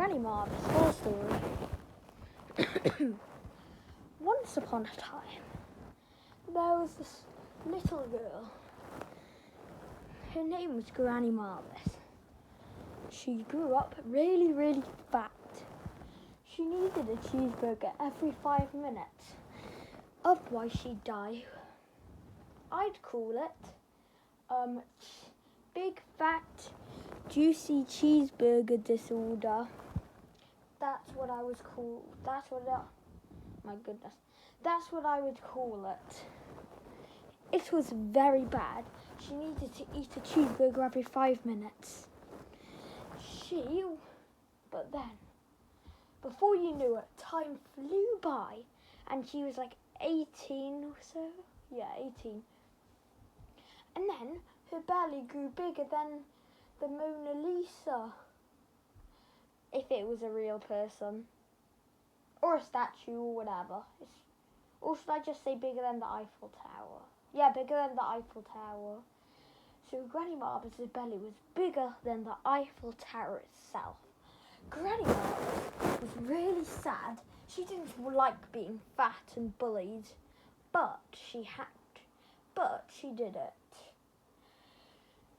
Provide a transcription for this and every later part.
Grany Marvis full story. Once upon a time, there was this little girl. Her name was Grany Marvis. She grew up really, really fat. She needed a cheeseburger every 5 minutes. Otherwise she'd die. I'd call it big fat juicy cheeseburger disorder. That's what I was called. That's what I would call it. It was very bad. She needed to eat a cheeseburger every 5 minutes. But then, before you knew it, time flew by, and she was like 18 or so. Yeah, 18. And then her belly grew bigger than the Mona Lisa, if it was a real person, or a statue or whatever. Or should I just say bigger than the Eiffel Tower? Yeah, bigger than the Eiffel Tower. So Grany Marvis's belly was bigger than the Eiffel Tower itself. Grany Marvis was really sad. She didn't like being fat and bullied, but she did it.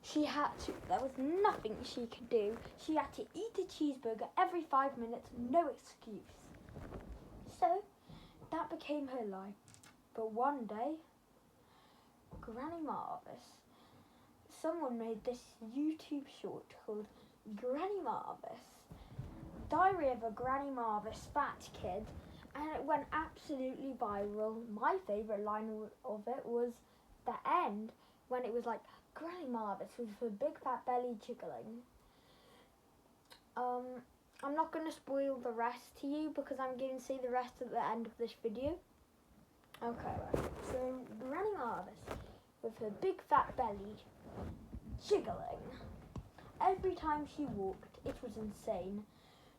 She had to. There was nothing she could do. She had to eat a cheeseburger every 5 minutes, no excuse. So that became her life. But one day, Grany Marvis, someone made this YouTube short called Grany Marvis, Diary of a Grany Marvis Fat Kid, and it went absolutely viral. My favourite line of it was the end, when it was like, Grany Marvis with her big fat belly jiggling. I'm not going to spoil the rest to you because I'm going to say the rest at the end of this video. Okay, right. So Grany Marvis with her big fat belly jiggling. Every time she walked, it was insane.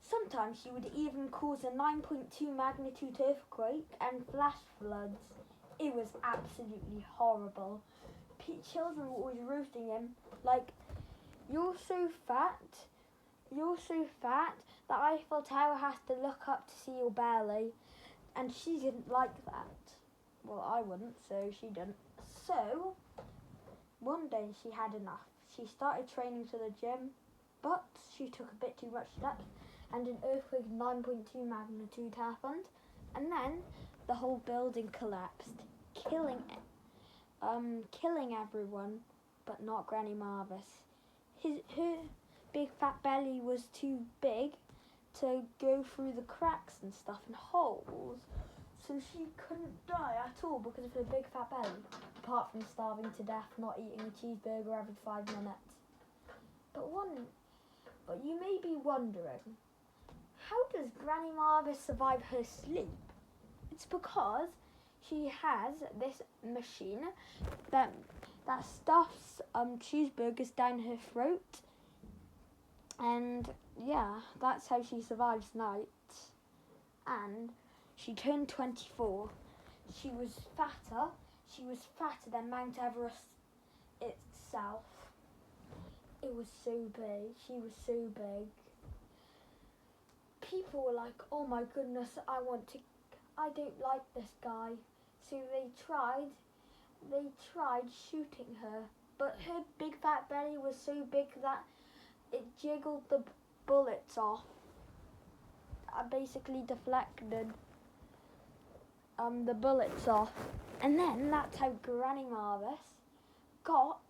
Sometimes she would even cause a 9.2 magnitude earthquake and flash floods. It was absolutely horrible. Children were always roasting him, like, you're so fat, the Eiffel Tower has to look up to see your belly. And she didn't like that. Well, I wouldn't, so she didn't. So, one day she had enough. She started training to the gym, but she took a bit too much steps, and an earthquake 9.2 magnitude happened, and then the whole building collapsed, killing everyone, but not Grany Marvis. Her big fat belly was too big to go through the cracks and stuff and holes, so she couldn't die at all because of her big fat belly, apart from starving to death, not eating a cheeseburger every 5 minutes. But you may be wondering, how does Grany Marvis survive her sleep? It's because she has this machine that stuffs cheeseburgers down her throat, and yeah, that's how she survives nights. And she turned 24. She was fatter than Mount Everest itself. It was so big. She was so big. People were like, oh my goodness, I don't like this guy. So they tried shooting her, but her big fat belly was so big that it jiggled the bullets off. I basically deflected the bullets off. And then that's how Grany Marvis got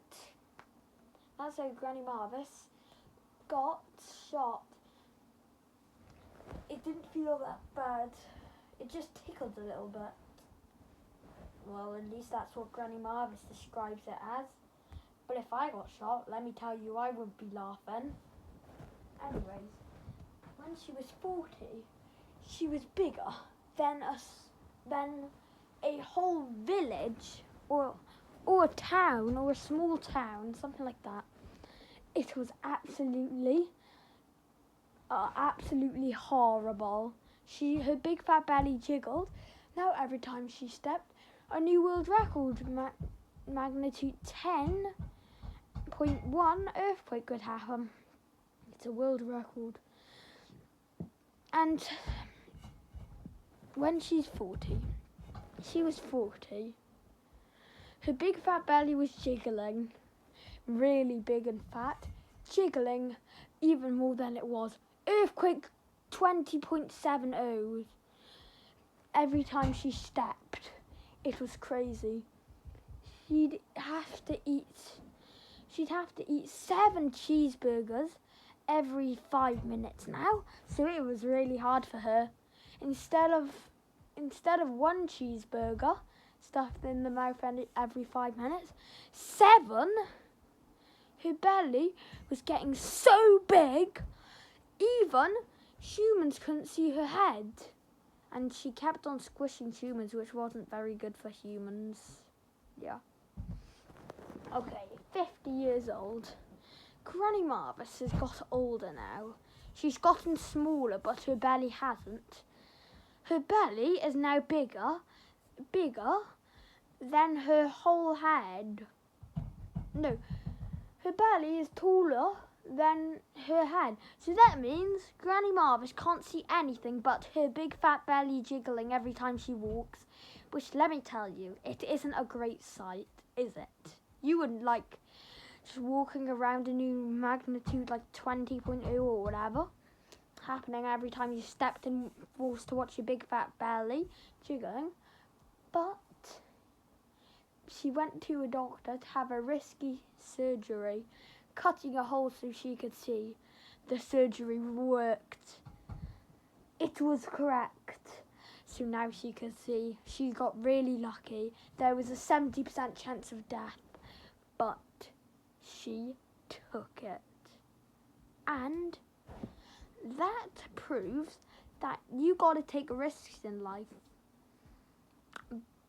shot. It didn't feel that bad. It just tickled a little bit. Well, at least that's what Grany Marvis describes it as. But if I got shot, let me tell you, I wouldn't be laughing. Anyways, when she was 40, she was bigger than a whole village or a town or a small town, something like that. It was absolutely horrible. Her big fat belly jiggled. Now every time she stepped, a new world record, magnitude 10.1 earthquake would happen. It's a world record. And when she was 40, her big fat belly was jiggling, really big and fat, jiggling even more than it was. Earthquake 20.70 every time she stepped. It was crazy. She'd have to eat 7 cheeseburgers every 5 minutes now, so it was really hard for her. Instead of 1 cheeseburger stuffed in the mouth every 5 minutes, 7. Her belly was getting so big, even humans couldn't see her head. And she kept on squishing humans, which wasn't very good for humans. Yeah. Okay, 50 years old. Grany Marvis has got older now. She's gotten smaller, but her belly hasn't. Her belly is now bigger than her whole head. No, her belly is taller than her head. So that means Grany Marvis can't see anything but her big fat belly jiggling every time she walks. Which, let me tell you, it isn't a great sight, is it? You wouldn't like just walking around a new magnitude like 20.0 or whatever, happening every time you stepped and forced to watch your big fat belly jiggling. But she went to a doctor to have a risky surgery, cutting a hole so she could see. The surgery worked. It was correct. So now she could see. She got really lucky. There was a 70% chance of death, but she took it. And that proves that you got to take risks in life.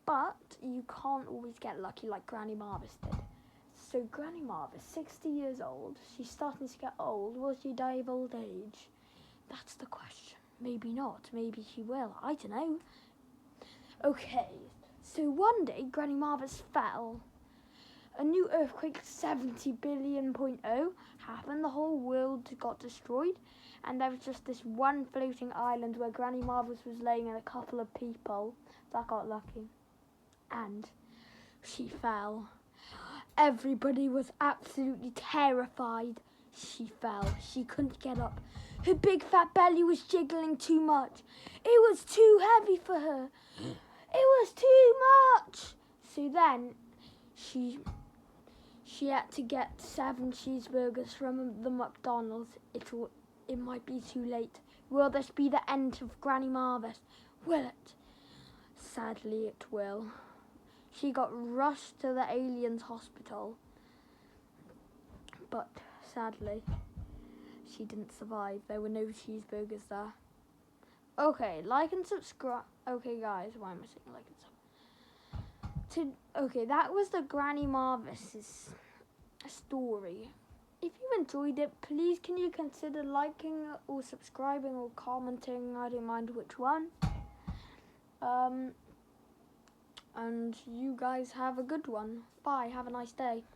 But you can't always get lucky like Grany Marvis did. So Grany Marvis, 60 years old, she's starting to get old. Will she die of old age? That's the question. Maybe not. Maybe she will. I don't know. Okay, so one day Grany Marvis fell. A new earthquake 70 billion.0 happened. The whole world got destroyed. And there was just this one floating island where Grany Marvis was laying and a couple of people that got lucky. And she fell. Everybody was absolutely terrified. She fell. She couldn't get up. Her big fat belly was jiggling too much. It was too heavy for her. It was too much. So then she had to get 7 cheeseburgers from the McDonald's. It might be too late. Will this be the end of Grany Marvis? Will it? Sadly, it will. She got rushed to the aliens hospital, but sadly, she didn't survive. There were no cheeseburgers there. Okay, like and subscribe. Okay, guys, why am I saying like and subscribe? Okay, that was the Grany Marvis' story. If you enjoyed it, please can you consider liking or subscribing or commenting? I don't mind which one. And you guys have a good one. Bye. Have a nice day.